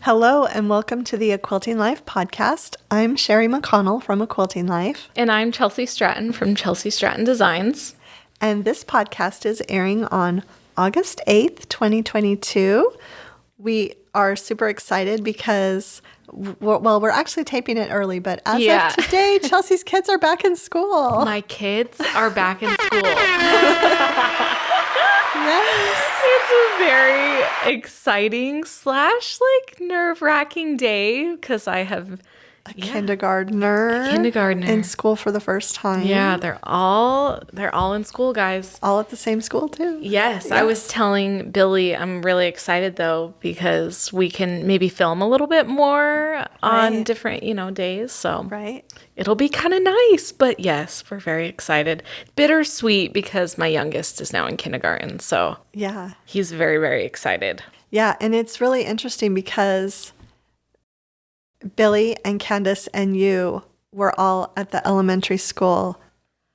Hello and welcome to the A Quilting Life podcast. I'm Sherri McConnell from A Quilting Life. And I'm Chelsi Stratton from Chelsi Stratton Designs. And this podcast is airing on August 8th, 2022. We are super excited because, we're actually taping it early, but as of today, Chelsi's kids are back in school. My kids are back in school. Yes. It's a very exciting / nerve-wracking day because I have a kindergartner in school for the first time. Yeah, they're all in school, guys. All at the same school too. Yes. I was telling Billy I'm really excited though because we can maybe film a little bit more on different, days. So it'll be kind of nice. But yes, we're very excited. Bittersweet because my youngest is now in kindergarten. So yeah, he's very, very excited. Yeah, and it's really interesting because Billy and Candace and you were all at the elementary school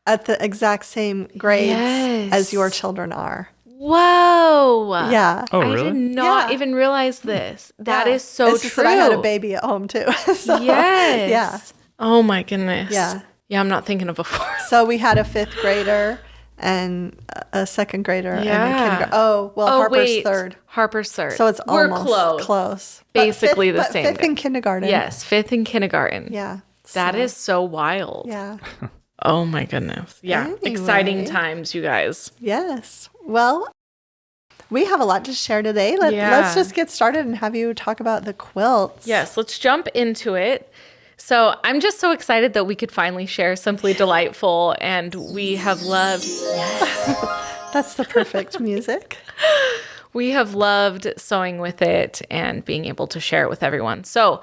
at the exact same grades as your children are. Whoa. Yeah. Oh, really? I did not even realize this. That is so it's true. Just that I had a baby at home too. So, yes. Yeah. Oh my goodness. Yeah. Yeah, I'm not thinking of before. So we had a 5th grader and a 2nd grader and a kindergarten. Harper's 3rd. Harper's 3rd. So it's almost close. Basically the same. 5th in kindergarten. Yes, 5th in kindergarten. Yeah. That is so wild. Yeah. Oh my goodness. Yeah. Anyway. Exciting times, you guys. Yes. Well, we have a lot to share today. Let's just get started and have you talk about the quilts. Yes, let's jump into it. So I'm just so excited that we could finally share Simply Delightful, and we have loved... That's the perfect music. We have loved sewing with it and being able to share it with everyone. So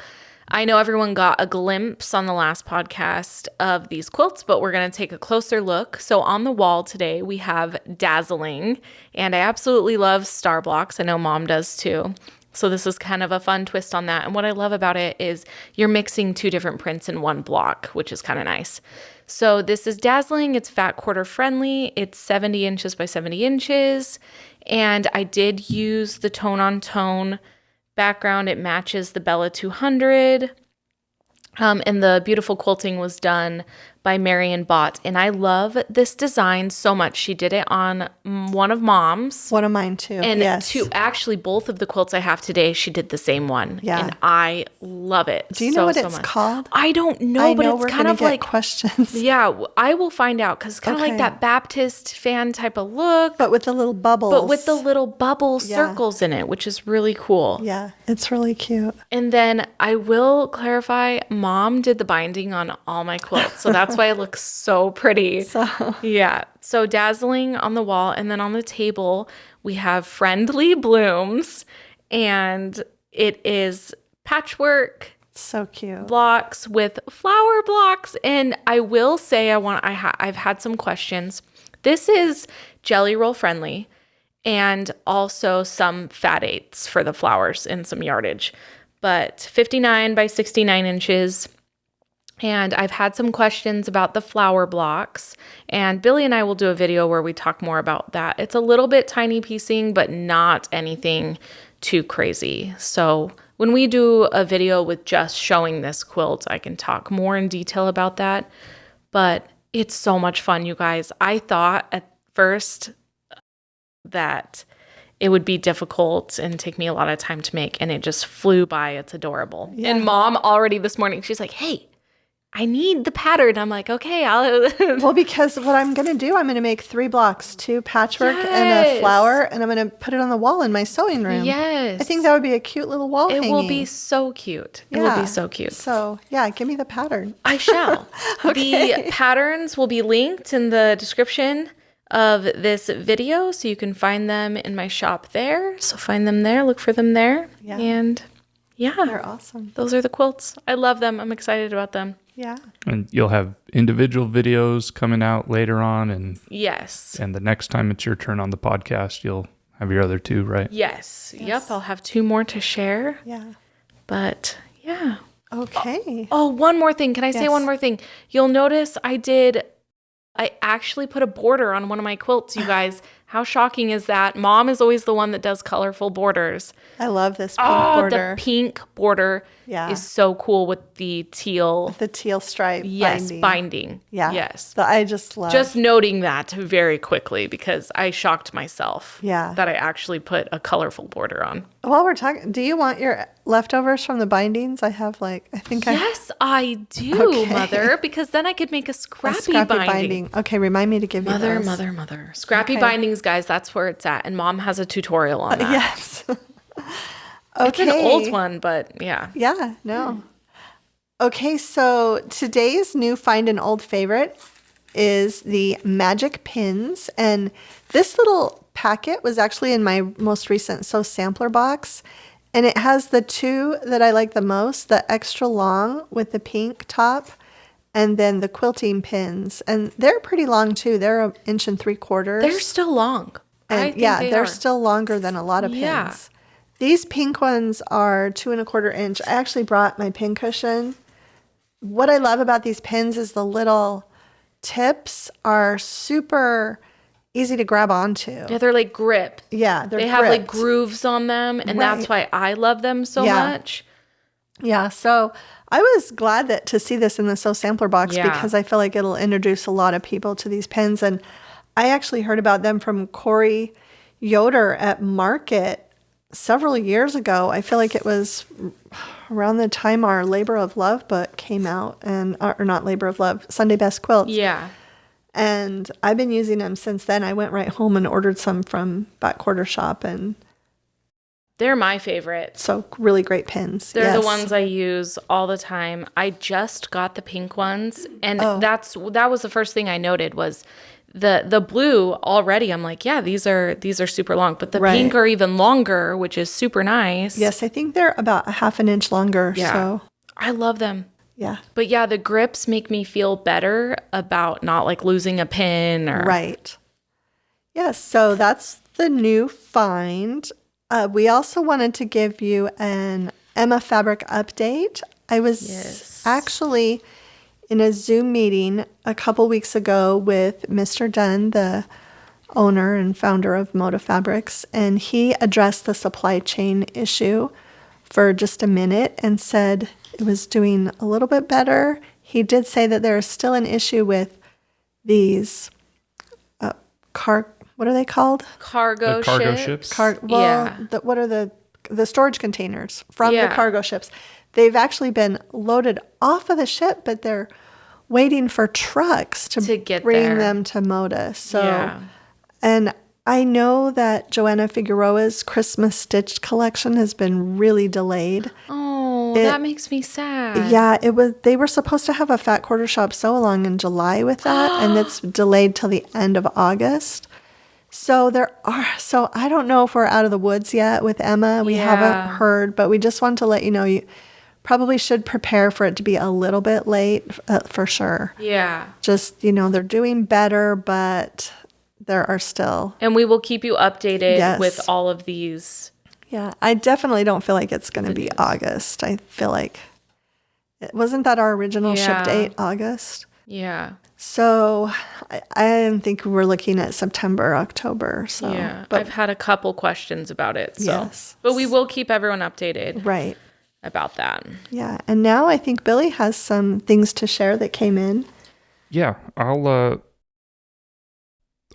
I know everyone got a glimpse on the last podcast of these quilts, but we're going to take a closer look. So on the wall today, we have Dazzling, and I absolutely love star blocks. I know Mom does too. So this is kind of a fun twist on that. And what I love about it is you're mixing 2 different prints in one block, which is kind of nice. So this is Dazzling. It's fat quarter friendly. It's 70 inches by 70 inches. And I did use the tone-on-tone background. It matches the Bella 200. And the beautiful quilting was done by Marion Bott. And I love this design so much. She did it on one of Mom's. One of mine too. And yes. Actually, both of the quilts I have today, she did the same one. Yeah. And I love it. Do you know what it's called? I don't know, but it's kind of like questions. Yeah, I will find out because it's kind of like that Baptist fan type of look. But with the little bubbles. But with the little bubble circles in it, which is really cool. Yeah, it's really cute. And then I will clarify, Mom did the binding on all my quilts. So that's why it looks so pretty. Yeah. So Dazzling on the wall. And then on the table, we have Friendly Blooms. And it is patchwork. So cute. Blocks with flower blocks. And I will say I've had some questions. This is jelly roll friendly and also some fat 8s for the flowers and some yardage. But 59 by 69 inches. And I've had some questions about the flower blocks, and Billy and I will do a video where we talk more about that. It's a little bit tiny piecing, but not anything too crazy. So when we do a video with just showing this quilt, I can talk more in detail about that. But it's so much fun, you guys. I thought at first that it would be difficult and take me a lot of time to make, and it just flew by. It's adorable. Yeah. And Mom already this morning, she's like, hey, I need the pattern. I'm like, okay, I'll. Well, because what I'm going to do, I'm going to make 3 blocks, 2 patchwork and a flower, and I'm going to put it on the wall in my sewing room. Yes. I think that would be a cute little wall hanging. It will be so cute. Yeah. It will be so cute. So, yeah, give me the pattern. I shall. Okay. The patterns will be linked in the description of this video, so you can find them in my shop there. So find them there, look for them there. Yeah. And yeah. They're awesome. Those are the quilts. I love them. I'm excited about them. Yeah. And you'll have individual videos coming out later on. And yes. And the next time it's your turn on the podcast, you'll have your other 2, right? Yes. Yep. I'll have 2 more to share. Yeah. But yeah. Okay. Oh, one more thing. Can I say one more thing? You'll notice I actually put a border on one of my quilts, you guys. How shocking is that? Mom is always the one that does colorful borders. I love this pink border. The pink border is so cool with the teal. With the teal stripe binding. Yeah. Yes. I just love. Just noting that very quickly because I shocked myself that I actually put a colorful border on. While we're talking, do you want your leftovers from the bindings? I have Yes, I do, Mother, because then I could make a scrappy binding. Okay, remind me to give you those. Mother. Scrappy bindings, guys, that's where it's at. And Mom has a tutorial on that. Yes. It's an old one, but yeah. Yeah, no. Okay, so today's new find an old favorite is the magic pins. And this little packet was actually in my most recent Sew Sampler box. And it has the two that I like the most, the extra long with the pink top, and then the quilting pins. And they're pretty long too. They're 1 3/4 inches. They're still long. And they're still longer than a lot of pins. Yeah. These pink ones are 2 1/4 inch. I actually brought my pin cushion. What I love about these pins is the little tips are super easy to grab onto. Yeah, they're like gripped. Yeah, they have like grooves on them, and that's why I love them so much. Yeah, so I was glad to see this in the Sew Sampler box because I feel like it'll introduce a lot of people to these pins. And I actually heard about them from Corey Yoder at Market several years ago. I feel like it was around the time our Labor of Love book came out, or not Labor of Love, Sunday Best Quilts. Yeah. And I've been using them since then. I went right home and ordered some from Back Quarter Shop, and they're my favorite. So really great pins. They're the ones I use all the time. I just got the pink ones, and that was the first thing I noted was the blue already. I'm like, yeah, these are super long, but the pink are even longer, which is super nice. Yes, I think they're about 1/2 inch longer. Yeah. So I love them. Yeah. But yeah, the grips make me feel better about not like losing a pin or. Right. Yes. So that's the new find. We also wanted to give you an Emma fabric update. I was actually in a Zoom meeting a couple weeks ago with Mr. Dunn, the owner and founder of Moda Fabrics, and he addressed the supply chain issue for just a minute and said it was doing a little bit better. He did say that there is still an issue with these what are they called? Cargo ships. What are the storage containers from the cargo ships? They've actually been loaded off of the ship, but they're waiting for trucks to bring them to Moda. So, and I know that Joanna Figueroa's Christmas Stitched collection has been really delayed. Oh, that makes me sad. Yeah, they were supposed to have a Fat Quarter Shop sew along in July with that, and it's delayed till the end of August. So I don't know if we're out of the woods yet with Emma. We haven't heard, but we just want to let you know you probably should prepare for it to be a little bit late for sure. Yeah. Just, they're doing better, but there are still. And we will keep you updated with all of these. Yeah, I definitely don't feel like it's going to be August. I feel like, wasn't that our original ship date, August? Yeah. So I think we're looking at September, October. So but I've had a couple questions about it. So. But we will keep everyone updated about that. Yeah. And now I think Billy has some things to share that came in. Yeah. I'll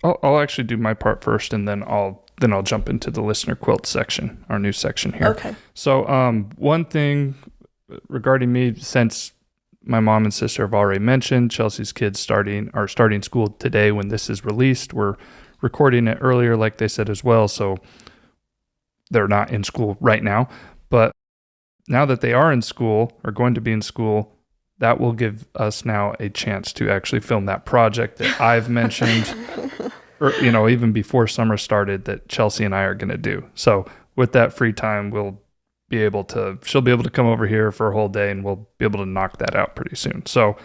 actually do my part first, and then I'll jump into the listener quilt section, our new section here. Okay. So one thing regarding me, since my mom and sister have already mentioned, Chelsi's kids are starting school today when this is released. We're recording it earlier, like they said as well, so they're not in school right now. But now that they are in school, or going to be in school, that will give us now a chance to actually film that project that I've mentioned, or even before summer started, that Chelsi and I are going to do. So with that free time, she'll be able to come over here for a whole day, and we'll be able to knock that out pretty soon. So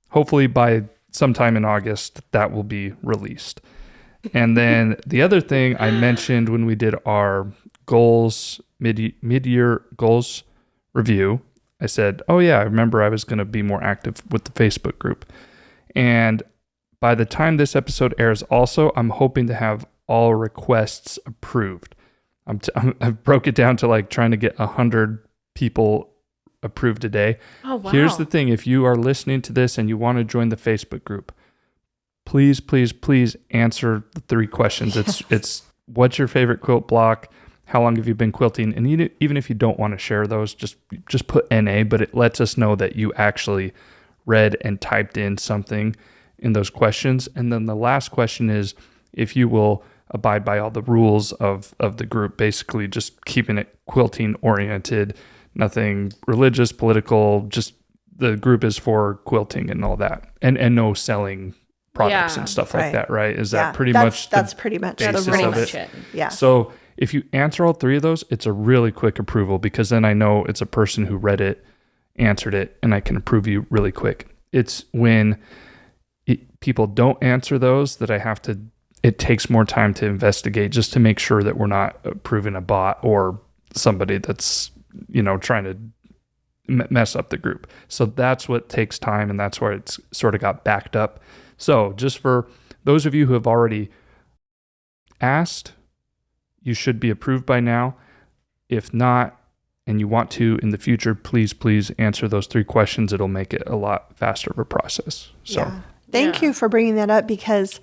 hopefully by sometime in August, that will be released. And then the other thing I mentioned when we did our goals, mid-year goals review, I said, oh yeah, I remember I was going to be more active with the Facebook group. And by the time this episode airs also, I'm hoping to have all requests approved. I've broke it down to like trying to get 100 people approved a day. Oh, wow. Here's the thing. If you are listening to this and you want to join the Facebook group, please, please, please answer the 3 questions. It's what's your favorite quilt block? How long have you been quilting? And even if you don't want to share those, just put NA, but it lets us know that you actually read and typed in something in those questions. And then the last question is if you will abide by all the rules of the group, basically just keeping it quilting oriented, nothing religious, political, just the group is for quilting and all that. And no selling products and stuff like that, right? Is that pretty much that's pretty much it. Yeah. So if you answer all 3 of those, it's a really quick approval, because then I know it's a person who read it, answered it, and I can approve you really quick. It's when people don't answer those that it takes more time to investigate, just to make sure that we're not approving a bot or somebody that's, trying to mess up the group. So that's what takes time, and that's where it's sort of got backed up. So just for those of you who have already asked, you should be approved by now. If not, and you want to in the future, please answer those 3 questions. It'll make it a lot faster of a process. So Thank you for bringing that up, because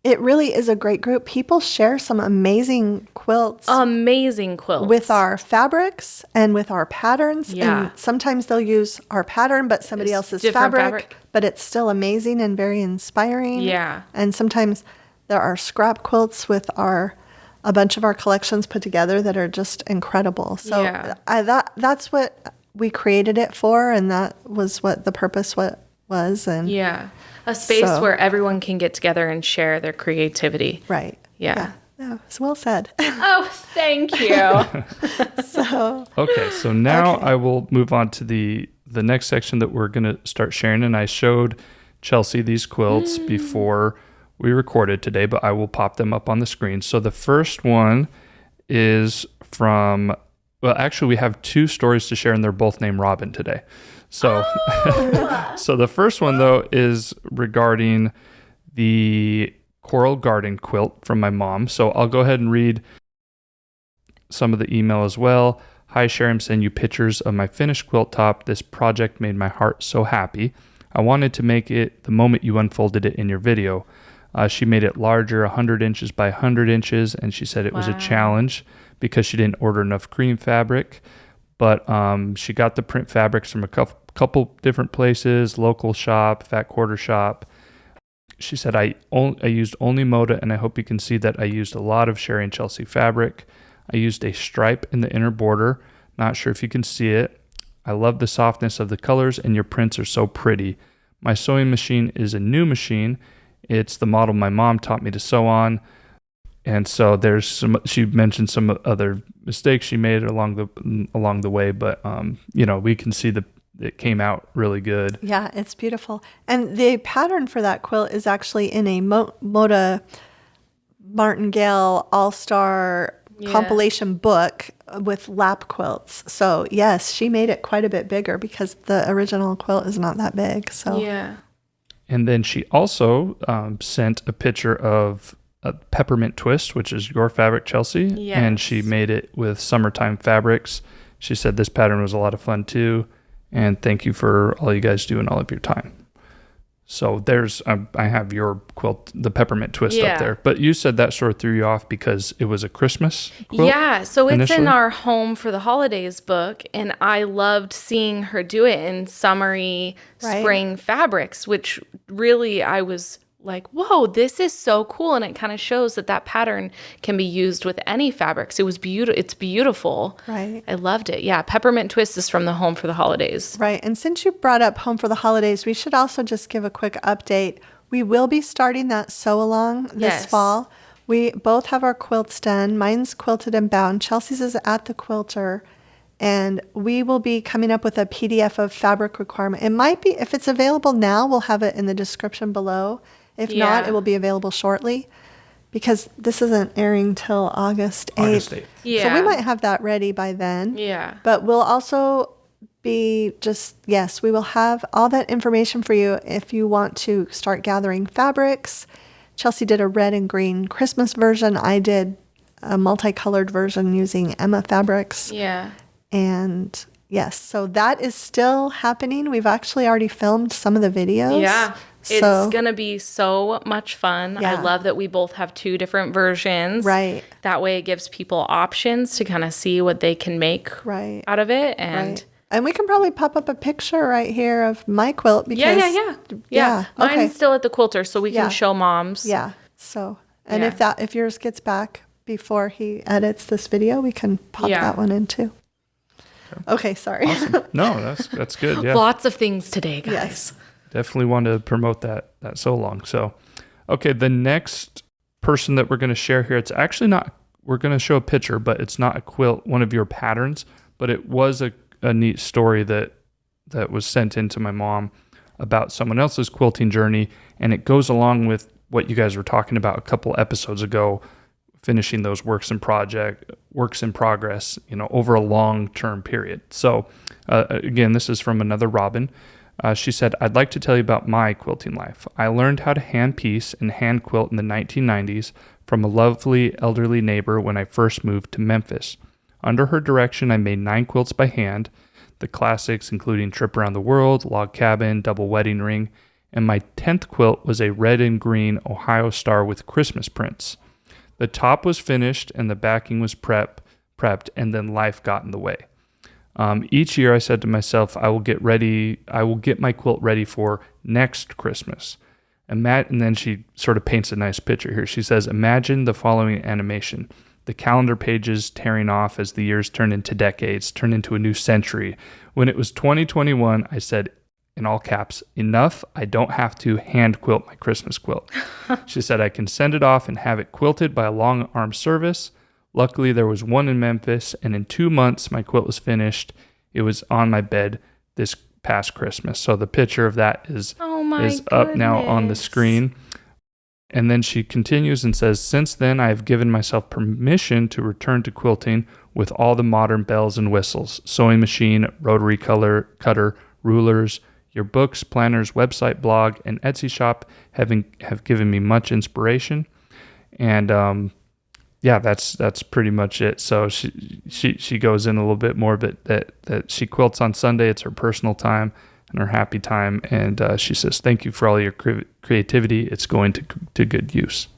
it really is a great group. People share some amazing quilts. With our fabrics and with our patterns. Yeah. And sometimes they'll use our pattern, but somebody else's fabric. But it's still amazing and very inspiring. Yeah. And sometimes there are scrap quilts with a bunch of our collections put together that are just incredible. So that's what we created it for, and that was what the purpose was. And a space where everyone can get together and share their creativity. Right. Yeah. It's well said. Oh, thank you. Okay, so now I will move on to the next section that we're going to start sharing. And I showed Chelsi these quilts before we recorded today, but I will pop them up on the screen. So the first one is actually we have 2 stories to share, and they're both named Robin today. So, so the first one though is regarding the Coral Garden quilt from my mom. So I'll go ahead and read some of the email as well. Hi, Sherri, I'm sending you pictures of my finished quilt top. This project made my heart so happy. I wanted to make it the moment you unfolded it in your video. She made it larger, 100 inches by 100 inches, and she said it was a challenge because she didn't order enough cream fabric. But she got the print fabrics from a couple different places, local shop, Fat Quarter Shop. She said, I used only Moda, and I hope you can see that I used a lot of Sherri and Chelsi fabric. I used a stripe in the inner border. Not sure if you can see it. I love the softness of the colors, and your prints are so pretty. My sewing machine is a new machine. It's the model my mom taught me to sew on. And so she mentioned some other mistakes she made along the way, but we can see it came out really good. Yeah, it's beautiful. And the pattern for that quilt is actually in a Moda Martingale All-Star compilation book with lap quilts. So yes, she made it quite a bit bigger because the original quilt is not that big. So yeah. And then she also sent a picture of a peppermint twist, which is your fabric, Chelsi. Yes. And she made it with summertime fabrics. She said this pattern was a lot of fun too. And thank you for all you guys do and all of your time. So there's, I have your quilt, the peppermint twist up there. But you said that sort of threw you off because it was a Christmas quilt? Yeah, so it's initially? in our Home for the Holidays book. And I loved seeing her do it in summery spring fabrics, which really I was like, whoa, this is so cool. And it kind of shows that pattern can be used with any fabrics. It was beautiful. It's beautiful. Right. I loved it. Yeah. Peppermint twist is from the Home for the Holidays. Right. And since you brought up Home for the Holidays, we should also just give a quick update. We will be starting that sew along this fall. We both have our quilts done. Mine's quilted and bound. Chelsi's is at the quilter. And we will be coming up with a PDF of fabric requirement. It might be, if it's available now, we'll have it in the description below. If not, it will be available shortly because this isn't airing till August 8th. August 8th. Yeah. So we might have that ready by then. Yeah. But we'll also be we will have all that information for you if you want to start gathering fabrics, Chelsi did a red and green Christmas version. I did a multicolored version using Emma fabrics. Yeah. And yes, so that is still happening. We've actually already filmed some of the videos. Yeah. So, It's going to be so much fun. Yeah. I love that we both have 2 different versions. Right. That way it gives people options to kind of see what they can make out of it. And And we can probably pop up a picture right here of my quilt because yeah. Okay. Mine's still at the quilter, so we can show moms. Yeah. So, and if yours gets back before he edits this video, we can pop that one in too. Okay, sorry. Awesome. No, that's good. Yeah. Lots of things today, guys. Yes. Definitely want to promote that so long. So, okay, the next person that we're going to share here, it's actually not, we're going to show a picture, but it's not a quilt, one of your patterns, but it was a neat story that was sent in to my mom about someone else's quilting journey, and it goes along with what you guys were talking about a couple episodes ago, finishing those works in progress, over a long-term period. So again, this is from another Robin. She said, I'd like to tell you about my quilting life. I learned how to hand piece and hand quilt in the 1990s from a lovely elderly neighbor when I first moved to Memphis. Under her direction, I made 9 quilts by hand, the classics including Trip Around the World, Log Cabin, Double Wedding Ring, and my 10th quilt was a red and green Ohio star with Christmas prints. The top was finished and the backing was prepped, and then life got in the way. Each year I said to myself, I will get my quilt ready for next Christmas. And then she sort of paints a nice picture here. She says, imagine the following animation. The calendar pages tearing off as the years turn into decades, turn into a new century. When it was 2021, I said, in all caps, enough, I don't have to hand quilt my Christmas quilt. She said, I can send it off and have it quilted by a long arm service. Luckily, there was one in Memphis, and in 2 months, my quilt was finished. It was on my bed this past Christmas. So the picture of that is up now on the screen. And then she continues and says, since then, I have given myself permission to return to quilting with all the modern bells and whistles, sewing machine, rotary cutter, rulers. Your books, planners, website, blog, and Etsy shop have given me much inspiration. And that's pretty much it. So she goes in a little bit more, but that she quilts on Sunday. It's her personal time and her happy time. And she says, thank you for all your creativity. It's going to good use.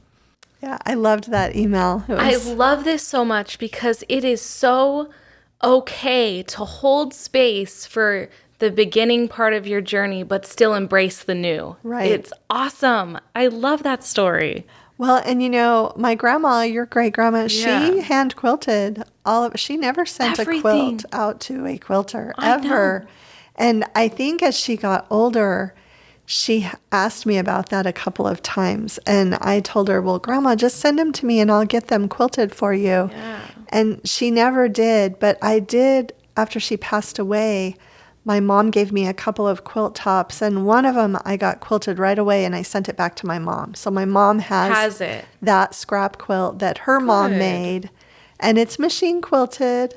Yeah, I loved that email. I love this so much because it is so okay to hold space for the beginning part of your journey, but still embrace the new. Right. It's awesome. I love that story. Well, and my grandma, your great grandma, she hand quilted she never sent Everything. A quilt out to a quilter I ever. know. And I think as she got older, she asked me about that a couple of times. And I told her, well, Grandma, just send them to me and I'll get them quilted for you. Yeah. And she never did. But I did, after she passed away, my mom gave me a couple of quilt tops, and one of them I got quilted right away, and I sent it back to my mom. So my mom has it. That scrap quilt that her mom made, and it's machine quilted.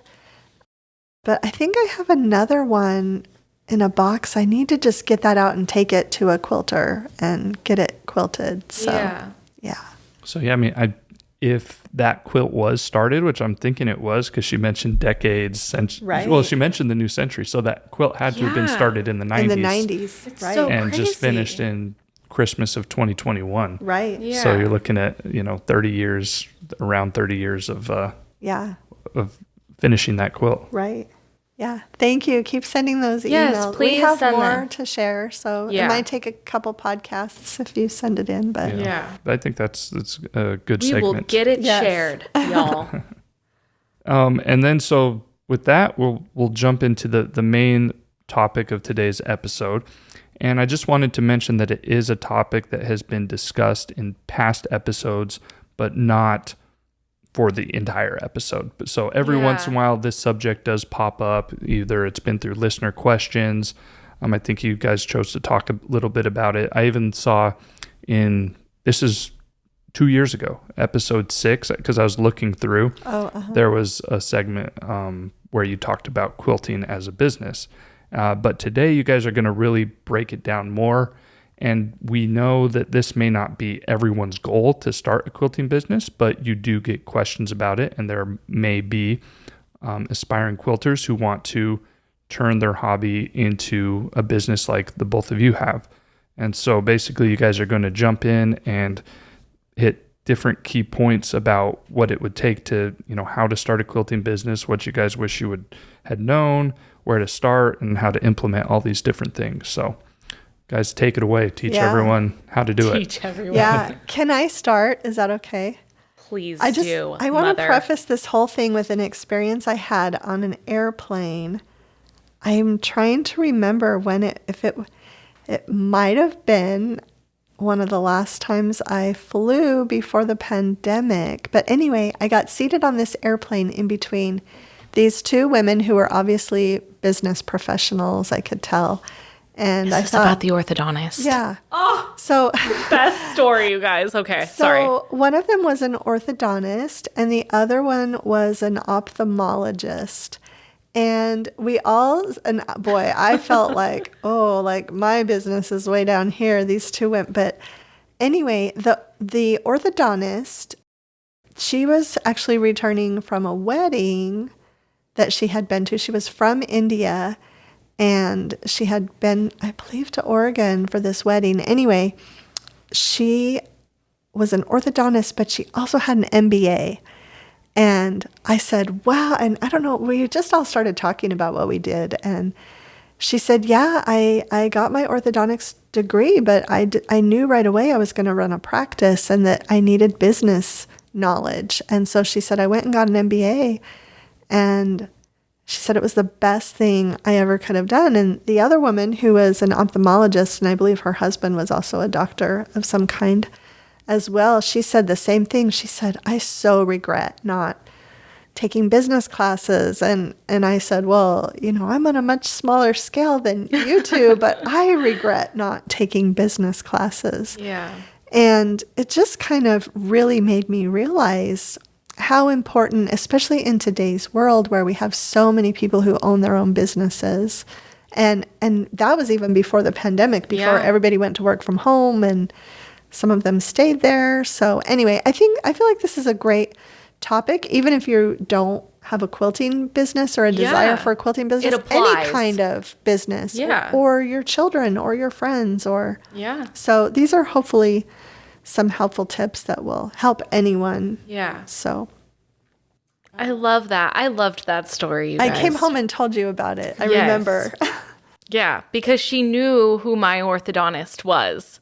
But I think I have another one in a box. I need to just get that out and take it to a quilter and get it quilted. So, yeah. So, yeah, I mean, if that quilt was started, which I'm thinking it was because she mentioned decades. Right. Well, she mentioned the new century. So that quilt had to have been started in the 90s. In the 90s, It's right. so and crazy. just finished in Christmas of 2021. Right. Yeah. So you're looking at, 30 years, around 30 years of finishing that quilt. Right. Yeah. Thank you. Keep sending those emails. Yes, please we have send more them. to share, so Yeah. it might take a couple podcasts if you send it in, but Yeah. But I think that's a good We segment. will get it Yes. shared, y'all. And then so with that, we'll jump into the main topic of today's episode. And I just wanted to mention that it is a topic that has been discussed in past episodes, but not for the entire episode. So every once in a while, this subject does pop up. Either it's been through listener questions. I think you guys chose to talk a little bit about it. I even saw this is 2 years ago, episode 6, because I was looking through. There was a segment where you talked about quilting as a business. But today you guys are going to really break it down more And we know that this may not be everyone's goal to start a quilting business, but you do get questions about it. And there may be aspiring quilters who want to turn their hobby into a business like the both of you have. And so basically you guys are going to jump in and hit different key points about what it would take to, how to start a quilting business, what you guys wish you had known, where to start, and how to implement all these different things. So guys, take it away. Teach everyone how to do it. Teach everyone. Yeah. Can I start? Is that okay? Please do. I want to preface this whole thing with an experience I had on an airplane. I'm trying to remember when it might have been one of the last times I flew before the pandemic. But anyway, I got seated on this airplane in between these two women who were obviously business professionals, I could tell. And I thought about the orthodontist. Yeah. Oh, so best story, you guys. Okay, sorry. So one of them was an orthodontist and the other one was an ophthalmologist. And boy, I felt like, like my business is way down here. These two went, but anyway, the orthodontist, she was actually returning from a wedding that she had been to. She was from India. And she had been, I believe, to Oregon for this wedding. Anyway, she was an orthodontist, but she also had an MBA. And I said, wow. And I don't know, we just all started talking about what we did. And she said, yeah, I got my orthodontics degree, but I knew right away I was going to run a practice and that I needed business knowledge. And so she said, I went and got an MBA. And she said it was the best thing I ever could have done. And the other woman, who was an ophthalmologist, and I believe her husband was also a doctor of some kind as well, she said the same thing. She said, I so regret not taking business classes. And I said, well, I'm on a much smaller scale than you two, but I regret not taking business classes. Yeah. And it just kind of really made me realize how important, especially in today's world where we have so many people who own their own businesses. And that was even before the pandemic, before everybody went to work from home and some of them stayed there. So anyway, I feel like this is a great topic, even if you don't have a quilting business or a desire for a quilting business, any kind of business, or your children or your friends, so these are hopefully some helpful tips that will help anyone. Yeah. So I love that. I loved that story, you guys. I came home and told you about it. I remember. Yeah, because she knew who my orthodontist was.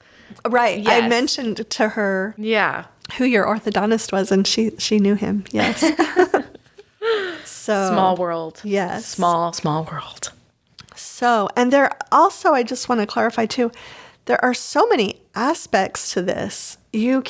Right. Yes. I mentioned to her who your orthodontist was, and she knew him. Yes. So small world. Yes. Small world. So, and there also, I just want to clarify too, there are so many aspects to this. You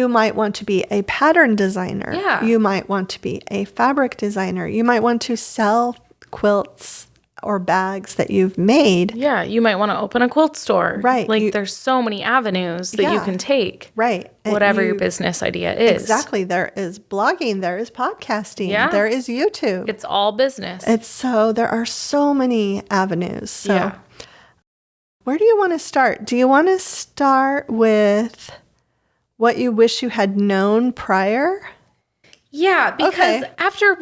might want to be a pattern designer. Yeah. You might want to be a fabric designer. You might want to sell quilts or bags that you've made. Yeah, you might want to open a quilt store. Right. Like there's so many avenues that you can take. Right. Whatever your business idea is. Exactly. There is blogging, there is podcasting, there is YouTube. It's all business. There are so many avenues. So where do you want to start? Do you want to start with what you wish you had known prior? Yeah, because after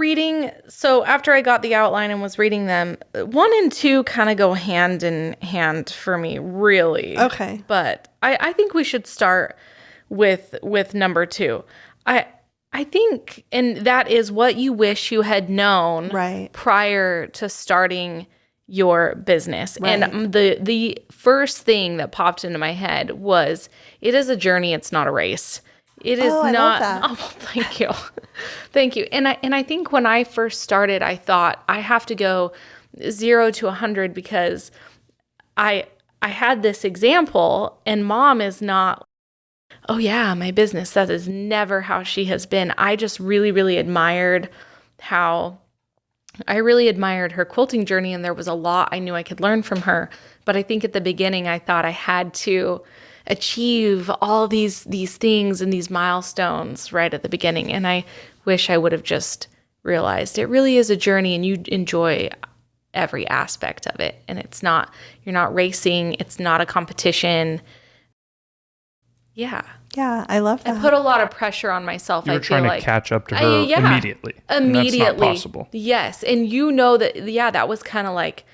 I got the outline and was reading them, 1 and 2 kind of go hand in hand for me, really. Okay. But I think we should start with number 2. I think, and that is what you wish you had known prior to starting your business. Right. And the first thing that popped into my head was, it is a journey, it's not a race. It is not. I love that. Oh, thank you. Thank you. And I think when I first started, I thought I have to go 0 to 100 because I had this example, and Mom is not, oh yeah, my business. That is never how she has been. I just really, really admired her quilting journey, and there was a lot I knew I could learn from her. But I think at the beginning, I thought I had to achieve all these things and these milestones right at the beginning. And I wish I would have just realized it really is a journey, and you enjoy every aspect of it. And you're not racing. It's not a competition. Yeah. Yeah, I love that. I put a lot of pressure on myself. You were trying to catch up to her immediately. Immediately. And that's not possible. Yes. And you know that was kind of like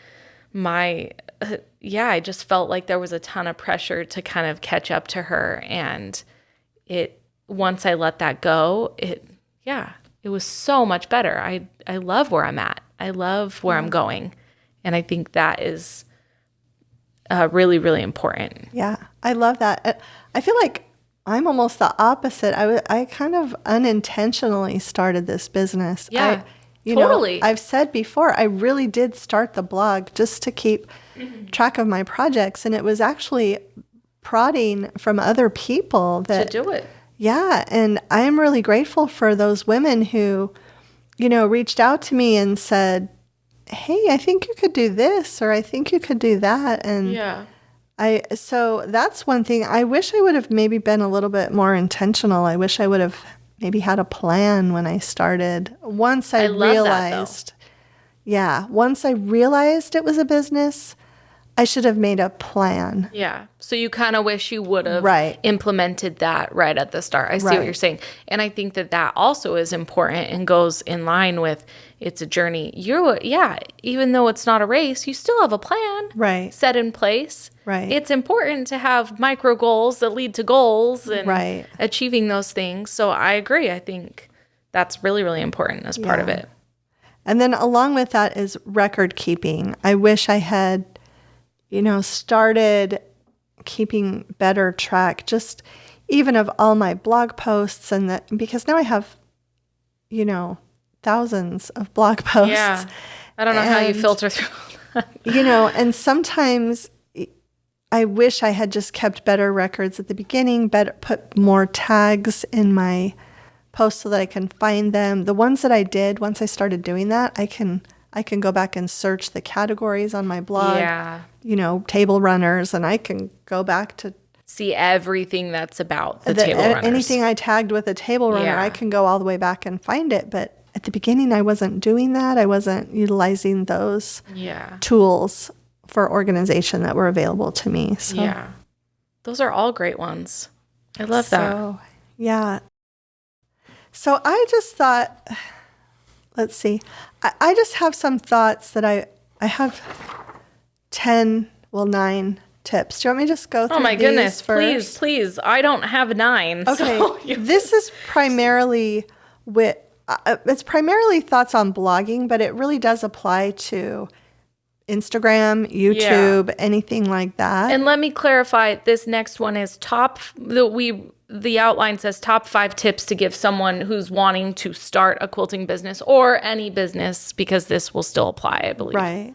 my, I just felt like there was a ton of pressure to kind of catch up to her. And once I let that go, it was so much better. I love where I'm at. I love where I'm going. And I think that is really, really important. Yeah, I love that. I feel like I'm almost the opposite. I kind of unintentionally started this business. Yeah, totally. I've said before, I really did start the blog just to keep track of my projects. And it was actually prodding from other people that to do it. Yeah, and I'm really grateful for those women who, reached out to me and said, hey, I think you could do this, or I think you could do that. And so that's one thing. I wish I would have maybe been a little bit more intentional. I wish I would have maybe had a plan when I started. Once I realized it was a business, I should have made a plan. Yeah. So you kind of wish you would have implemented that right at the start. I see what you're saying. And I think that also is important and goes in line with it's a journey. Even though it's not a race, you still have a plan set in place. Right. It's important to have micro goals that lead to goals and achieving those things. So I agree. I think that's really, really important as part of it. And then along with that is record keeping. I wish I had started keeping better track, just even of all my blog posts, because now I have, thousands of blog posts. Yeah. I don't know how you filter through that. And sometimes I wish I had just kept better records at the beginning, put more tags in my posts so that I can find them. The ones that I did, once I started doing that, I can go back and search the categories on my blog. Yeah. Table runners, and I can go back to see everything that's about the table runners. Anything I tagged with a table runner, I can go all the way back and find it. But at the beginning, I wasn't doing that. I wasn't utilizing those tools for organization that were available to me. So. Yeah. Those are all great ones. I love that. Yeah. So I just thought, let's see. I just have some thoughts that I have 9 tips. Do you want me to just go through these? Oh my goodness, first? Please. I don't have 9. Okay. So This is primarily it's primarily thoughts on blogging, but it really does apply to Instagram, YouTube, anything like that. And let me clarify, this next one is the outline says top 5 tips to give someone who's wanting to start a quilting business or any business, because this will still apply, I believe. Right.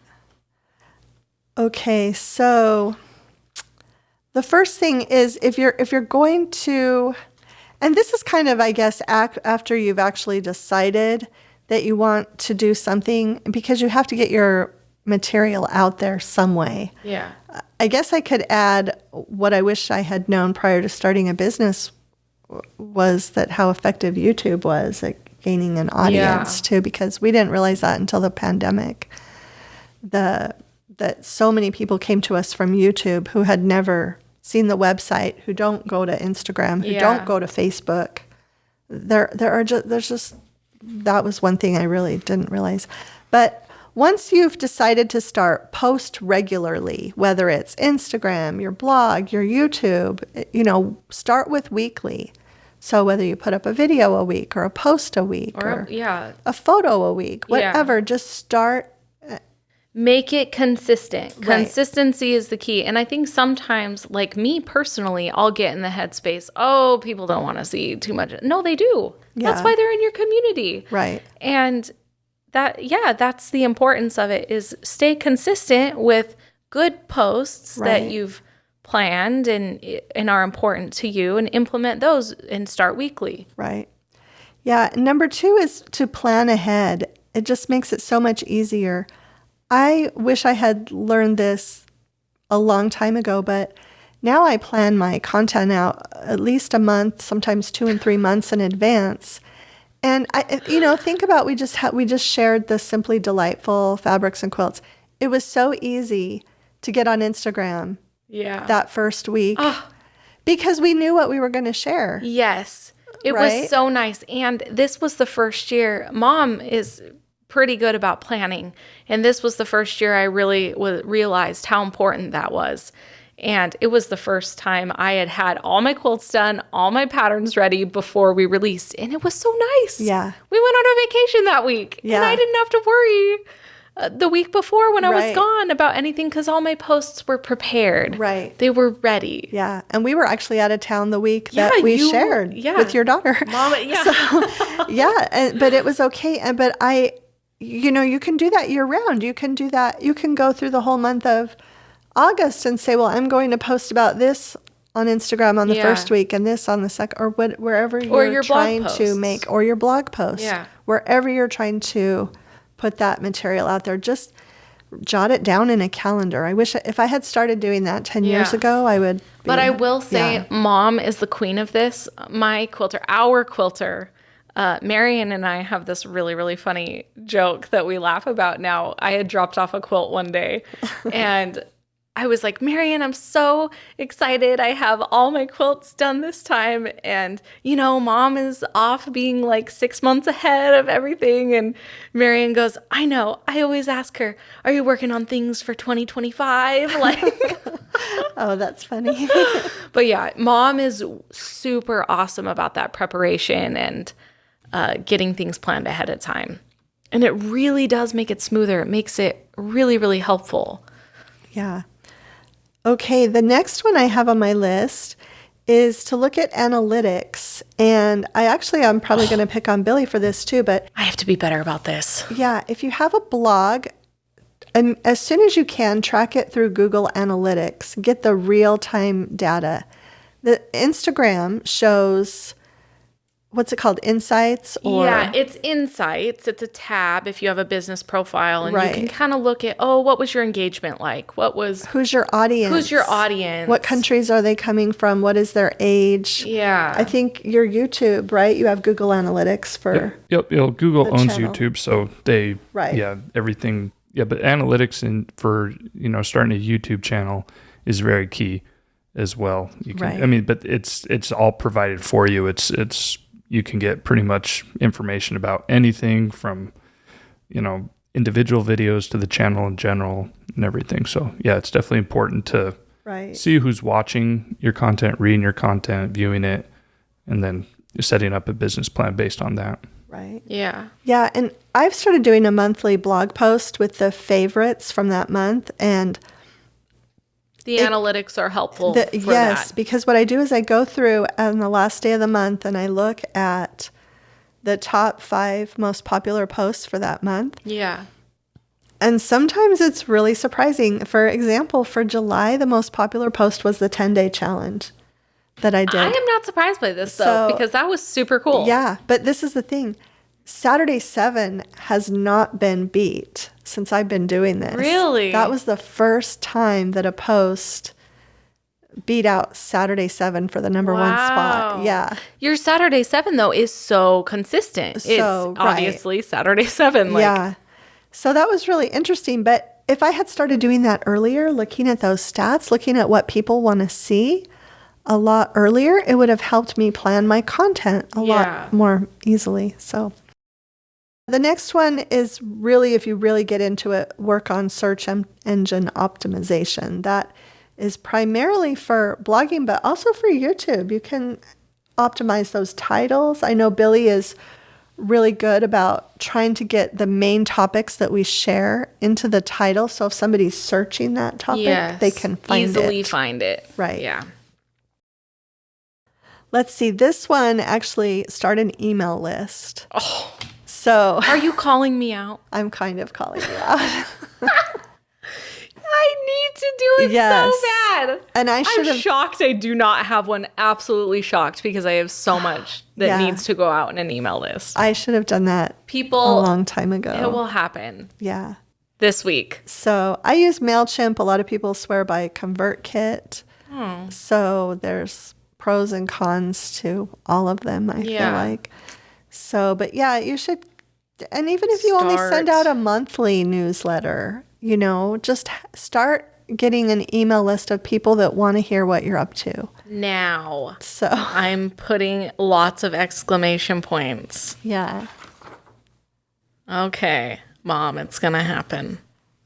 Okay, so the first thing is if you're going to, and this is kind of, I guess, after you've actually decided that you want to do something, because you have to get your material out there some way. Yeah. I guess I could add what I wish I had known prior to starting a business was that how effective YouTube was at gaining an audience too, because we didn't realize that until the pandemic. That so many people came to us from YouTube who had never seen the website, who don't go to Instagram, who don't go to Facebook. There's just that was one thing I really didn't realize. But once you've decided to post regularly, whether it's Instagram, your blog, your YouTube, start with weekly. So whether you put up a video a week or a post a week or a photo a week, whatever, just start. Make it consistent. Right. Consistency is the key. And I think sometimes, like me personally, I'll get in the headspace, people don't want to see too much. No, they do. Yeah. That's why they're in your community. Right. And that's the importance of it, is stay consistent with good posts that you've planned and are important to you, and implement those and start weekly. Right. Yeah. And number 2 is to plan ahead. It just makes it so much easier. I wish I had learned this a long time ago, but now I plan my content out at least a month, sometimes 2 and 3 months in advance. And think about we just shared the Simply Delightful fabrics and quilts. It was so easy to get on Instagram that first week because we knew what we were going to share. Yes. It was so nice. And this was the first year. Mom is pretty good about planning. And this was the first year I really realized how important that was. And it was the first time I had all my quilts done, all my patterns ready before we released. And it was so nice. Yeah. We went on a vacation that week. Yeah. And I didn't have to worry the week before when I was gone about anything because all my posts were prepared. Right. They were ready. Yeah. And we were actually out of town the week that we shared with your daughter. Mom, So, but it was okay. But you can do that year round. You can do that. You can go through the whole month of August and say, well, I'm going to post about this on Instagram on the first week and this on the second, or wherever you're trying to make, or your blog post, wherever you're trying to put that material out there, just jot it down in a calendar. I wish if I had started doing that 10 years ago, I would. But I will say, Mom is the queen of this. Our quilter, Marion and I have this really, really funny joke that we laugh about now. I had dropped off a quilt one day and I was like, Marion, I'm so excited. I have all my quilts done this time. And, Mom is off being like 6 months ahead of everything. And Marion goes, I know. I always ask her, are you working on things for 2025? Oh, that's funny. But yeah, Mom is super awesome about that preparation and getting things planned ahead of time. And it really does make it smoother. It makes it really, really helpful. Yeah. Okay, the next one I have on my list is to look at analytics. And I'm probably going to pick on Billy for this too, but I have to be better about this. Yeah, if you have a blog, as soon as you can, track it through Google Analytics. Get the real-time data. The Instagram shows, what's it called, Insights? Yeah, it's Insights. It's a tab if you have a business profile, and you can kind of look at, what was your engagement like? Who's your audience? What countries are they coming from? What is their age? Yeah. I think your YouTube, right? You have Google Analytics for Yep. Google owns channel. YouTube, so they everything. Yeah, but analytics for starting a YouTube channel is very key as well. You can, but it's all provided for you. It's you can get pretty much information about anything from, individual videos to the channel in general and everything. So yeah, it's definitely important to see who's watching your content, reading your content, viewing it, and then setting up a business plan based on that. Right. Yeah. Yeah. And I've started doing a monthly blog post with the favorites from that month. And the analytics are helpful for that. Because what I do is I go through on the last day of the month and I look at the top 5 most popular posts for that month. Yeah. And sometimes it's really surprising. For example, for July, the most popular post was the 10-day challenge that I did. I am not surprised by this, though, because that was super cool. Yeah, but this is the thing. Saturday 7 has not been beat since I've been doing this. Really? That was the first time that a post beat out Saturday 7 for the number 1 spot. Yeah. Your Saturday 7, though, is so consistent. It's obviously Saturday 7. Yeah. So that was really interesting. But if I had started doing that earlier, looking at those stats, looking at what people want to see a lot earlier, it would have helped me plan my content a lot more easily. So the next one is really, if you really get into it, work on search engine optimization. That is primarily for blogging, but also for YouTube. You can optimize those titles. I know Billy is really good about trying to get the main topics that we share into the title. So if somebody's searching that topic, they can easily find it. Right. Yeah. Let's see. This one actually start an email list. Oh. So are you calling me out? I'm kind of calling you out. I need to do it so bad. And I'm shocked I do not have one. Absolutely shocked, because I have so much that needs to go out in an email list. I should have done that a long time ago. It will happen. Yeah. This week. So I use MailChimp. A lot of people swear by ConvertKit. So there's pros and cons to all of them, I feel like. So, but yeah, you should, and even if you only send out a monthly newsletter, just start getting an email list of people that want to hear what you're up to. Now. So I'm putting lots of exclamation points. Yeah. Okay, Mom, it's going to happen.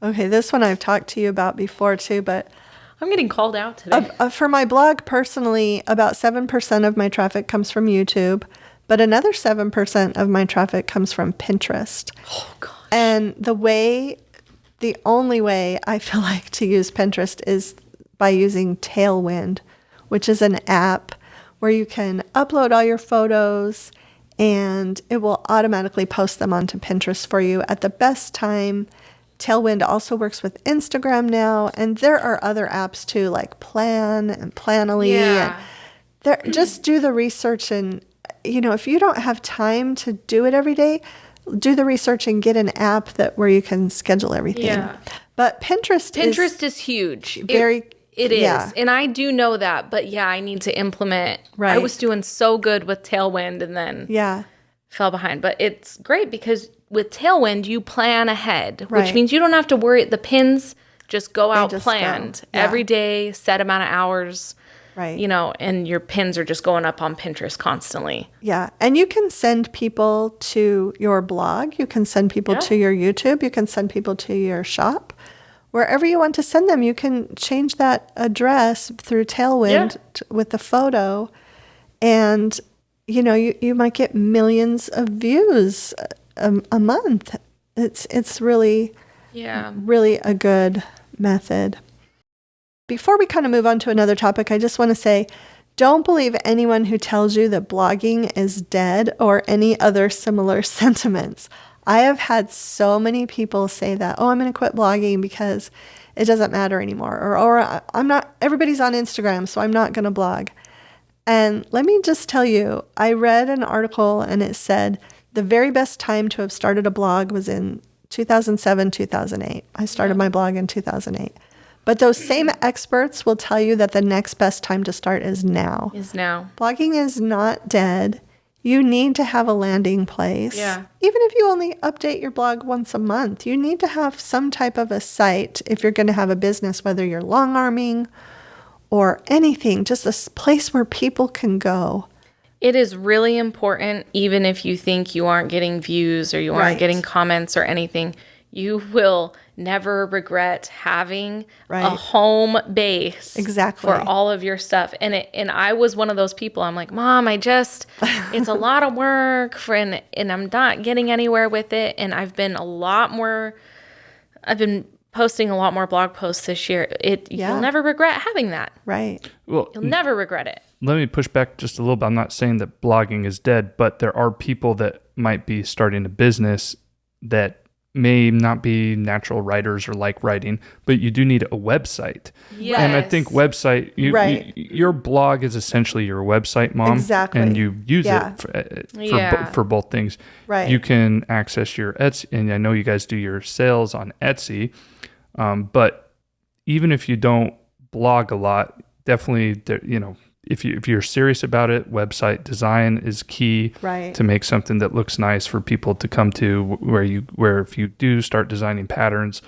Okay, this one I've talked to you about before too, but I'm getting called out today. For my blog personally, about 7% of my traffic comes from YouTube, but another 7% of my traffic comes from Pinterest. Oh, gosh. And the only way I feel like to use Pinterest is by using Tailwind, which is an app where you can upload all your photos and it will automatically post them onto Pinterest for you at the best time. Tailwind also works with Instagram now, and there are other apps too, like Plan and Planoly. Yeah. And just do the research, and if you don't have time to do it every day, do the research and get an app where you can schedule everything. Yeah. But Pinterest is huge. It is. Yeah. And I do know that, but yeah, I need to implement. Right. I was doing so good with Tailwind and then fell behind. But it's great because with Tailwind, you plan ahead, which means you don't have to worry. The pins just go out planned every day, set amount of hours. Right. And your pins are just going up on Pinterest constantly. Yeah. And you can send people to your blog. You can send people to your YouTube. You can send people to your shop. Wherever you want to send them, you can change that address through Tailwind with the photo. And, you might get millions of views a month. It's really, really a good method. Before we kind of move on to another topic, I just want to say, don't believe anyone who tells you that blogging is dead or any other similar sentiments. I have had so many people say that, oh, I'm going to quit blogging because it doesn't matter anymore. Or I'm not, everybody's on Instagram, so I'm not going to blog. And let me just tell you, I read an article and it said the very best time to have started a blog was in 2007, 2008. I started my blog in 2008. But those same experts will tell you that the next best time to start is now. Blogging is not dead. You need to have a landing place. Yeah. Even if you only update your blog once a month, you need to have some type of a site if you're going to have a business, whether you're long arming or anything, just a place where people can go. It is really important, even if you think you aren't getting views or you aren't getting comments or anything. You will never regret having a home base for all of your stuff. And I was one of those people. I'm like, Mom, it's a lot of work and I'm not getting anywhere with it. And I've been posting a lot more blog posts this year. You'll never regret having that. Right. Well, you'll never regret it. Let me push back just a little bit. I'm not saying that blogging is dead, but there are people that might be starting a business that may not be natural writers or like writing, but you do need a website. Yes. And I think website, your blog is essentially your website, Mom. Exactly. And you use it for both things. Right. You can access your Etsy, and I know you guys do your sales on Etsy, but even if you don't blog a lot, definitely, if you're serious about it, website design is key to make something that looks nice for people to come to, where if you do start designing patterns,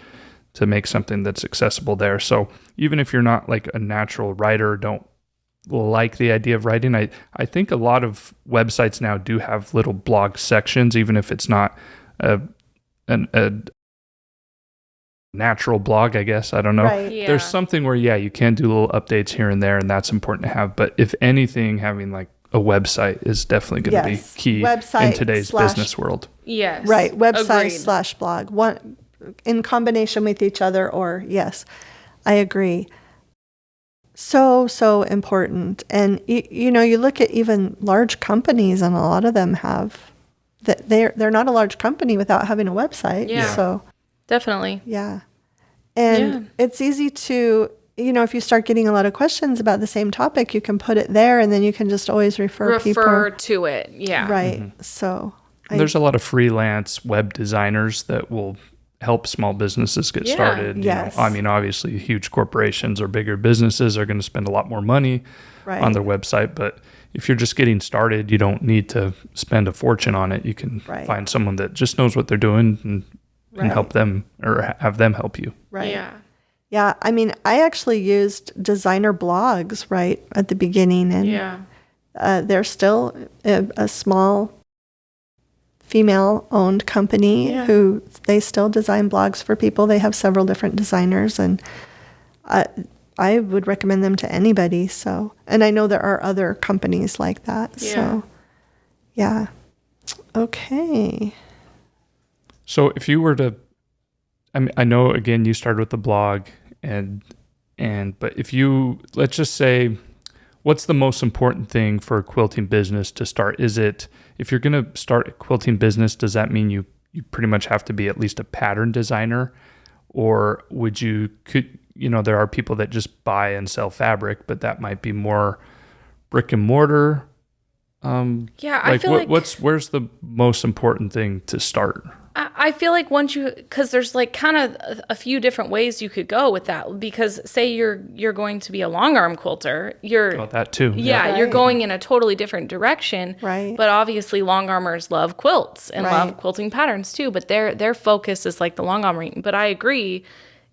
to make something that's accessible there. So even if you're not like a natural writer, don't like the idea of writing, I think a lot of websites now do have little blog sections, even if it's not a natural blog, I guess. I don't know. Right. Yeah. There's something where, you can do little updates here and there, and that's important to have. But if anything, having like a website is definitely going to be key in today's business world. Yes. Right. Website Agreed. / blog. One in combination with each other, or yes, I agree. So important. And you look at even large companies, and a lot of them have that. They're not a large company without having a website. Yeah. So definitely. yeah. And it's easy to, if you start getting a lot of questions about the same topic, you can put it there, and then you can just always refer people to it. Yeah. Right. Mm-hmm. So there's a lot of freelance web designers that will help small businesses get started. Yes. Obviously huge corporations or bigger businesses are going to spend a lot more money on their website, but if you're just getting started, you don't need to spend a fortune on it. You can find someone that just knows what they're doing and help them, or have them help you. Right. Yeah. Yeah. I mean, I actually used designer blogs right at the beginning, and they're still a small female-owned company who they still design blogs for people. They have several different designers, and I would recommend them to anybody. So, and I know there are other companies like that. Yeah. So, yeah. Okay. So if you were to, I know again you started with the blog, but if you, let's just say, what's the most important thing for a quilting business to start? Is it, if you're going to start a quilting business, does that mean you pretty much have to be at least a pattern designer? Or there are people that just buy and sell fabric, but that might be more brick and mortar. I feel where's the most important thing to start? I feel like because there's like kind of a few different ways you could go with that. Because say you're going to be a long arm quilter, that too. Yeah, you're going in a totally different direction. Right. But obviously long armers love quilts and love quilting patterns too. But their focus is like the long arming. But I agree,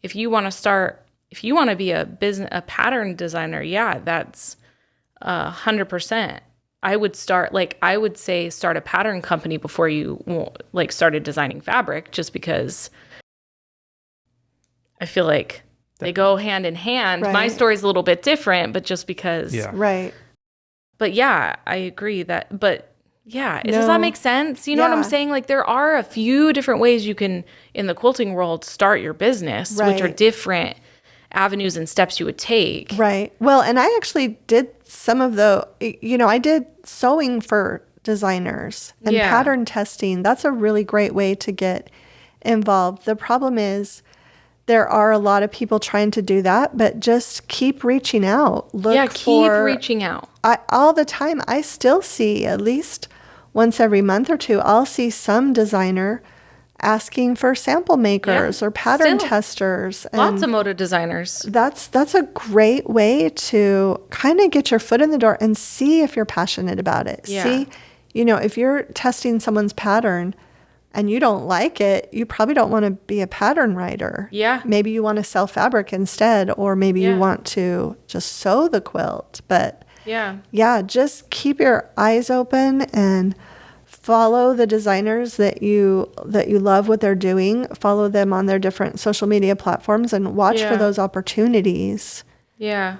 if you want to be a pattern designer, that's 100%. I would start a pattern company before you started designing fabric, just because I feel like they go hand in hand. Right. My story's a little bit different, but just because. Yeah. Right. But yeah, I agree that. But yeah, does that make sense? You know what I'm saying? Like, there are a few different ways you can, in the quilting world, start your business, which are different avenues and steps you would take. Right. Well, and I actually did some of I did sewing for designers and pattern testing. That's a really great way to get involved. The problem is there are a lot of people trying to do that, but just keep reaching out. Keep reaching out. All the time. I still see, at least once every month or two, I'll see some designer asking for sample makers or pattern testers. Lots of moda designers. That's a great way to kind of get your foot in the door and see if you're passionate about it. Yeah. See, if you're testing someone's pattern and you don't like it, you probably don't want to be a pattern writer. Yeah. Maybe you want to sell fabric instead, or maybe you want to just sew the quilt. But just keep your eyes open and follow the designers that you love what they're doing. Follow them on their different social media platforms and watch for those opportunities. Yeah.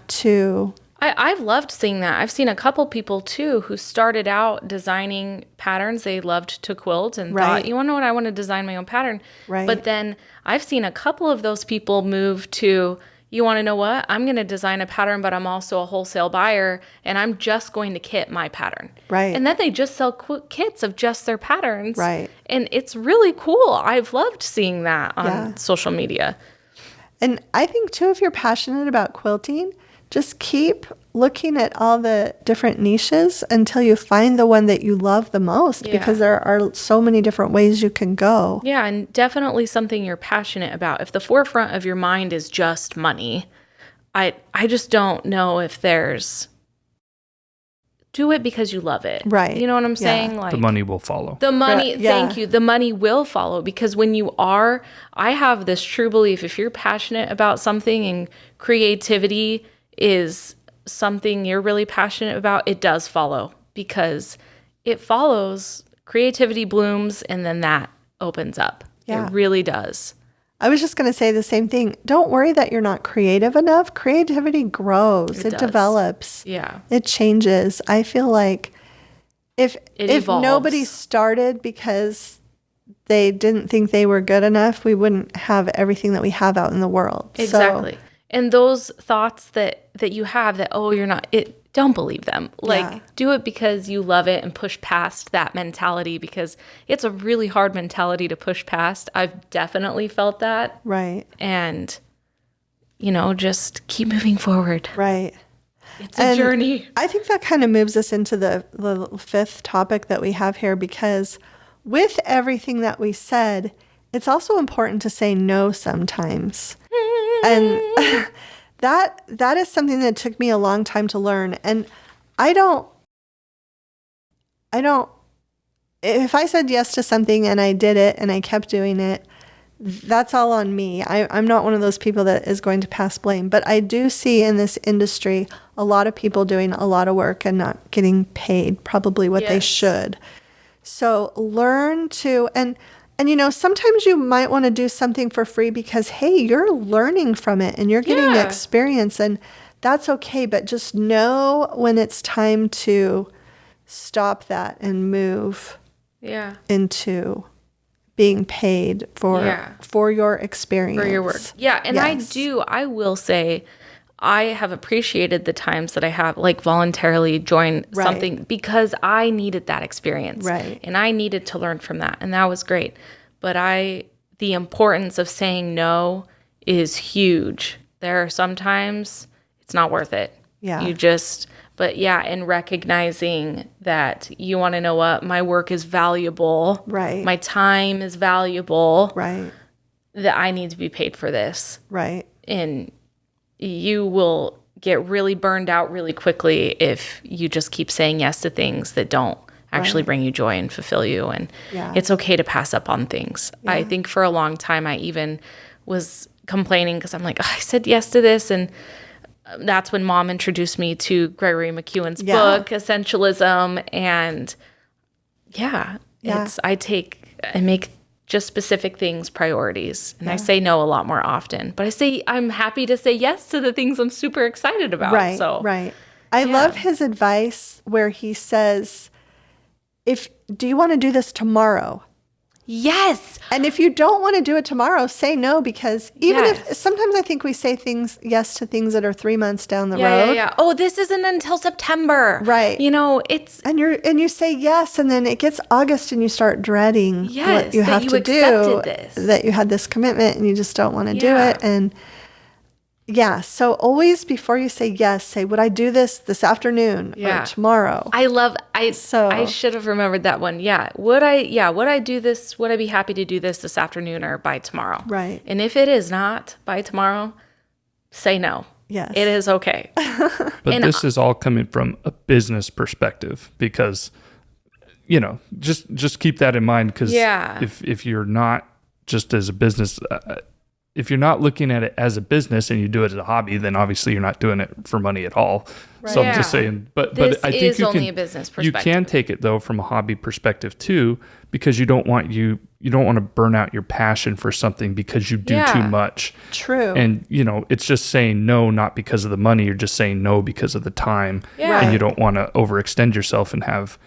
I've loved seeing that. I've seen a couple people too who started out designing patterns. They loved to quilt and thought, you want to know what, I want to design my own pattern. Right. But then I've seen a couple of those people move to, you want to know what? I'm going to design a pattern, but I'm also a wholesale buyer, and I'm just going to kit my pattern. Right. And then they just sell kits of just their patterns. Right. And it's really cool. I've loved seeing that on social media. And I think, too, if you're passionate about quilting, just keep looking at all the different niches until you find the one that you love the most, because there are so many different ways you can go. Yeah, and definitely something you're passionate about. If the forefront of your mind is just money, I just don't know if there's... Do it because you love it. Right. You know what I'm saying? Like, the money will follow. The money, thank you. The money will follow, because when you are... I have this true belief, if you're passionate about something and creativity is something you're really passionate about, it does follow, because it follows, creativity blooms, and then that opens up. It really does. I was just going to say the same thing. Don't worry that you're not creative enough. Creativity grows. It develops. Yeah. It changes. I feel like if nobody started because they didn't think they were good enough, we wouldn't have everything that we have out in the world. Exactly. So, and those thoughts that you have that, you're not, don't believe them. Do it because you love it, and push past that mentality, because it's a really hard mentality to push past. I've definitely felt that. Right. And, just keep moving forward. Right. It's a journey. I think that kind of moves us into the fifth topic that we have here, because with everything that we said, it's also important to say no sometimes. And that is something that took me a long time to learn. And I don't if I said yes to something and I did it and I kept doing it, that's all on me. I'm not one of those people that is going to pass blame. But I do see in this industry a lot of people doing a lot of work and not getting paid probably what they should. So learn to, and sometimes you might want to do something for free because, hey, you're learning from it and you're getting experience, and that's okay. But just know when it's time to stop that and move into being paid for your experience. For your work. Yeah, and I will say, I have appreciated the times that I have like voluntarily joined something because I needed that experience. Right. And I needed to learn from that. And that was great. But the importance of saying no is huge. There are sometimes it's not worth it. Yeah. And recognizing that you want to know what, my work is valuable. Right. My time is valuable. Right. That I need to be paid for this. Right. And you will get really burned out really quickly if you just keep saying yes to things that don't actually bring you joy and fulfill you. And it's okay to pass up on things. Yeah. I think for a long time, I even was complaining because I'm like, I said yes to this. And that's when Mom introduced me to Gregory McEwen's book, Essentialism. And I make just specific things priorities. And I say no a lot more often. But I'm happy to say yes to the things I'm super excited about. Right, so, right. I love his advice where he says, do you want to do this tomorrow? Yes. And if you don't want to do it tomorrow, say no, because even if sometimes I think we say yes to things that are 3 months down the road. Yeah. Oh, this isn't until September. Right. It's and you say yes, and then it gets August and you start dreading what you have to do. That you had this commitment and you just don't want to do it. And so always before you say yes, say, would I do this afternoon or tomorrow? I should have remembered that one. Yeah. Would I do this? Would I be happy to do this afternoon or by tomorrow? Right. And if it is not by tomorrow, say no. Yes. It is okay. But this is all coming from a business perspective because, just keep that in mind because if you're not just as a business, if you're not looking at it as a business and you do it as a hobby, then obviously you're not doing it for money at all. Right. So I'm just saying, but I think a business perspective. You can take it though from a hobby perspective too, because you don't want to burn out your passion for something because you do too much. True. And it's just saying no, not because of the money. You're just saying no because of the time. Yeah. And you don't want to overextend yourself and have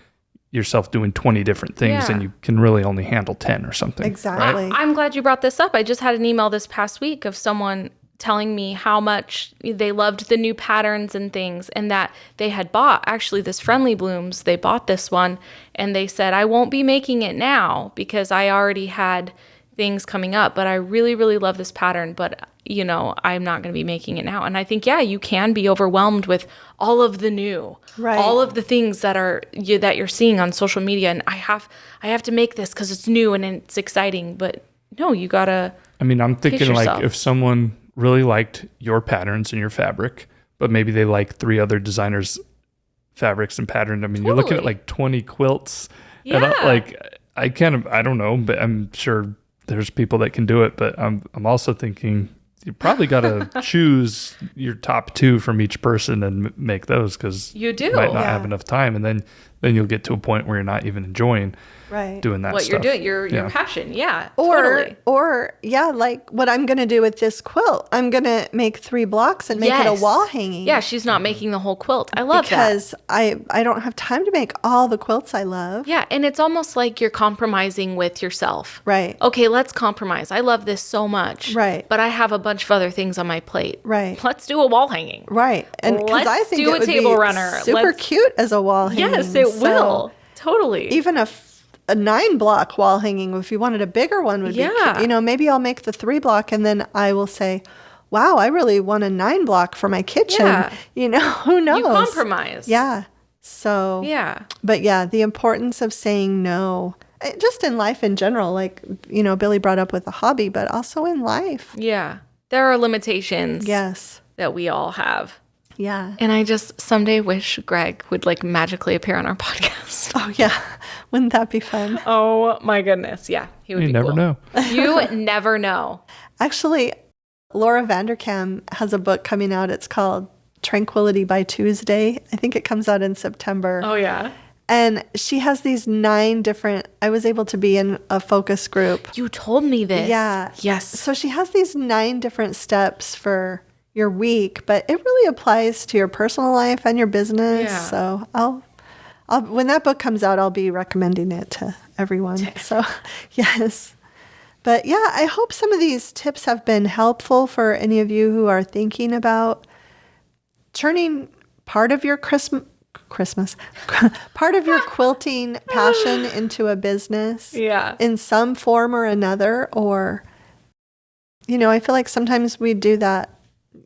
yourself doing 20 different things and you can really only handle 10 or something. Exactly. Right? I'm glad you brought this up. I just had an email this past week of someone telling me how much they loved the new patterns and things and that they had bought actually this Friendly Blooms. They bought this one and they said, I won't be making it now because I already had things coming up, but I really, really love this pattern, but I'm not going to be making it now. And I think, you can be overwhelmed with all of the new, all of the things that you're seeing on social media. And I have to make this because it's new and it's exciting, but no, you gotta. I mean, I'm thinking like if someone really liked your patterns and your fabric, but maybe they like 3 other designers' fabrics and patterns. I mean, you're looking at like 20 quilts. Yeah. And I don't know, but I'm sure there's people that can do it. But I'm also thinking you probably got to choose your top 2 from each person and make those because you might not have enough time. And then you'll get to a point where you're not even enjoying doing that what stuff. You're doing, your passion. Yeah. Or like what I'm going to do with this quilt. I'm going to make 3 blocks and make it a wall hanging. Yeah, she's not making the whole quilt. I love because I don't have time to make all the quilts I love. Yeah, and it's almost like you're compromising with yourself. Right. Okay, let's compromise. I love this so much. Right. But I have a bunch of other things on my plate. Right. Let's do a wall hanging. Right. And because I think do it would table be runner. Super cute as a wall hanging. Yes, it will. Totally. Even a 9-block wall hanging, if you wanted a bigger one, would be cute. Maybe I'll make the 3-block and then I will say, wow, I really want a 9-block for my kitchen. Yeah. Who knows? You compromise. Yeah. So, but the importance of saying no, just in life in general, like, Billy brought up with a hobby, but also in life. Yeah. There are limitations. Yes. That we all have. Yeah. And I just someday wish Greg would like magically appear on our podcast. Oh, yeah. Wouldn't that be fun? Oh my goodness. Yeah. He would You be never cool. know. You never know. Actually, Laura Vanderkam has a book coming out. It's called Tranquility by Tuesday. I think it comes out in September. Oh, yeah. And she has these 9 different, I was able to be in a focus group. You told me this. Yeah. Yes. So she has these 9 different steps for your week, but it really applies to your personal life and your business. Yeah. So I'll when that book comes out, I'll be recommending it to everyone. So yes. But yeah, I hope some of these tips have been helpful for any of you who are thinking about turning part of your part of your quilting passion into a business. Yeah. In some form or another. Or, I feel like sometimes we do that.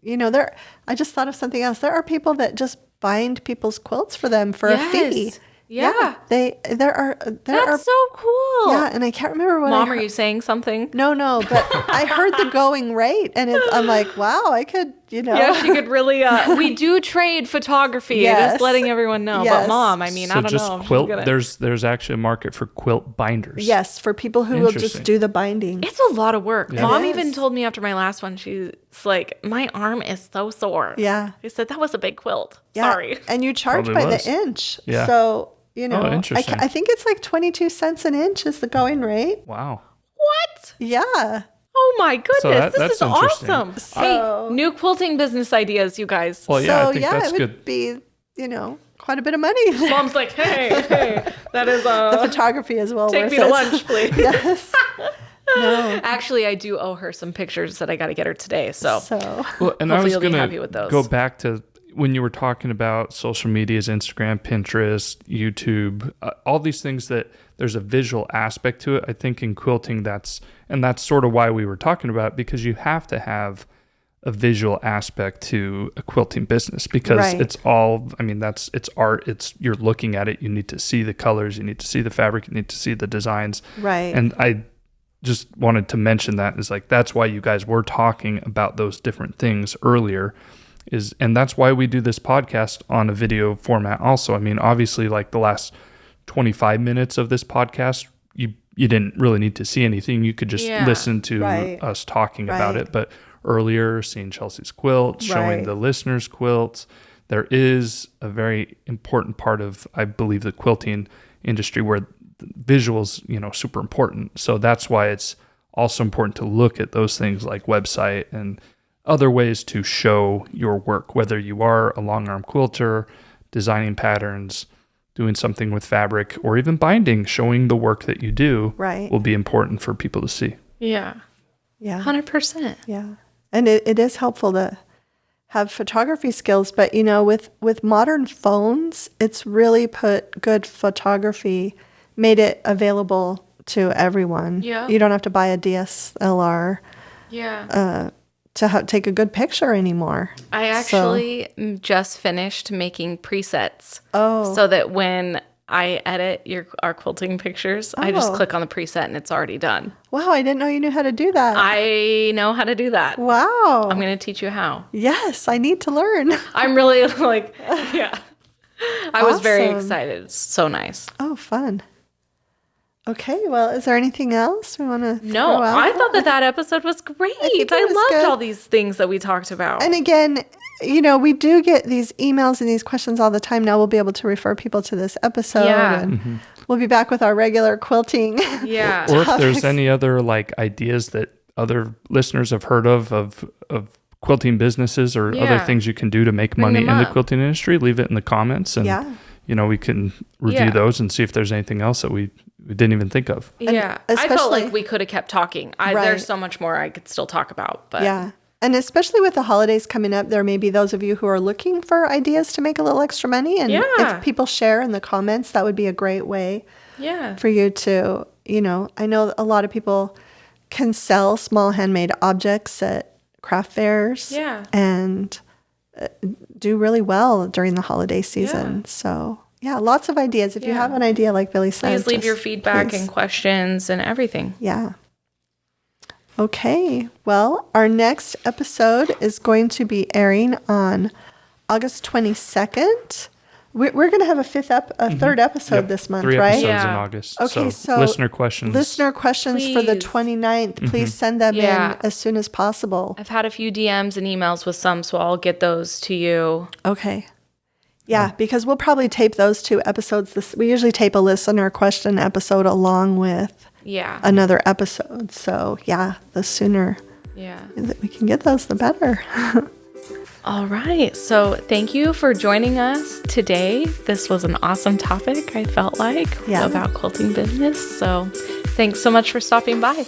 I just thought of something else. There are people that just bind people's quilts for them for a fee. Yeah. There are That's so cool. Yeah, and I can't remember what Mom, are you saying something? No, but I heard the going rate, and I'm like, wow, I could, Yeah, she could really, we do trade photography, Yes. just letting everyone know. Yes. But Mom, I mean, So I don't just know. if quilt. she's gonna- There's actually a market for quilt binders. Yes, for people who will just Interesting. do the binding. It's a lot of work. Yeah. Mom It even is. told me after my last one, she's like, my arm is so sore. Yeah. I said, that was a big quilt. Yeah, Sorry. and you charge Probably by was. the inch. Yeah. So, Oh, interesting. I think it's like 22 cents an inch is the going rate. Wow. What? Yeah. Oh my goodness. This that's is interesting. awesome. So- Hey, new quilting business ideas, you guys. Well, yeah, So, I think yeah, that's it would good. be, quite a bit of money. Mom's like, hey, that is The photography is well take worth me it. to lunch, please. Yes. No. Actually, I do owe her some pictures that I got to get her today. So, Well, and I Hopefully was you'll be going happy with to those. go back to when you were talking about social medias, Instagram, Pinterest, YouTube, all these things that there's a visual aspect to it. I think in quilting, that's sort of why we were talking about it, because you have to have a visual aspect to a quilting business, because Right. it's all, it's art. You're looking at it. You need to see the colors. You need to see the fabric. You need to see the designs. Right. And I just wanted to mention that is like, that's why you guys were talking about those different things earlier, and that's why we do this podcast on a video format also. I mean, obviously, like the last 25 minutes of this podcast, you didn't really need to see anything. You could just Yeah. listen to Right. us talking about Right. it. But earlier, seeing Chelsi's quilt, showing Right. the listeners' quilts, there is a very important part of, I believe, the quilting industry where visuals, super important. So that's why it's also important to look at those things like website and other ways to show your work, whether you are a long arm quilter, designing patterns, doing something with fabric, or even binding, showing the work that you do Right. will be important for people to see. yeah, Yeah. 100%. Yeah. And it is helpful to have photography skills, but with modern phones, it's really put good photography, made it available to everyone. Yeah. You don't have to buy a DSLR Yeah. to take a good picture anymore. I So- actually just finished making presets. Oh. So that when I edit our quilting pictures, I just Oh. click on the preset and it's already done. Wow, I didn't know you knew how to do that. I know how to do that. Wow. I'm going to teach you how. Yes, I need to learn. I'm really like, yeah. I was very Awesome. excited. It's so nice. Oh, fun. Okay, well, is there anything else we want to No, I thought that episode was great. think it I was loved good. all these things that we talked about. And again, we do get these emails and these questions all the time. Now we'll be able to refer people to this episode, Yeah. and we'll be back with our regular quilting. yeah. Or if there's Topics. any other like ideas that other listeners have heard of quilting businesses or other Yeah. things you can do to make Bring money them in the up. quilting industry, leave it in the comments, and Yeah. we can review Yeah. those and see if there's anything else that we didn't even think of. Yeah. I felt especially- like we could have kept talking. Right. There's so much more I could still talk about. But Yeah. And especially with the holidays coming up, there may be those of you who are looking for ideas to make a little extra money. And Yeah. if people share in the comments, that would be a great way yeah. for you to, I know a lot of people can sell small handmade objects at craft fairs. Yeah. And do really well during the holiday season. Yeah. So, yeah, lots of ideas. If you Yeah. have an idea, like Billy said, Please leave just your feedback please. and questions and everything. Yeah. Okay. Well, our next episode is going to be airing on August 22nd. We're going to have a third episode this month, 3 right? episodes in Yeah. August. Okay, so listener questions. Listener questions for the Please. 29th. Please send them Yeah. in as soon as possible. I've had a few DMs and emails with some, so I'll get those to you. Okay. Yeah, because we'll probably tape those 2 episodes. We usually tape a listener question episode along with Yeah. another episode. So, yeah, the sooner Yeah. that we can get those, the better. All right. So thank you for joining us today. This was an awesome topic, I felt like, Yeah. about quilting business. So thanks so much for stopping by.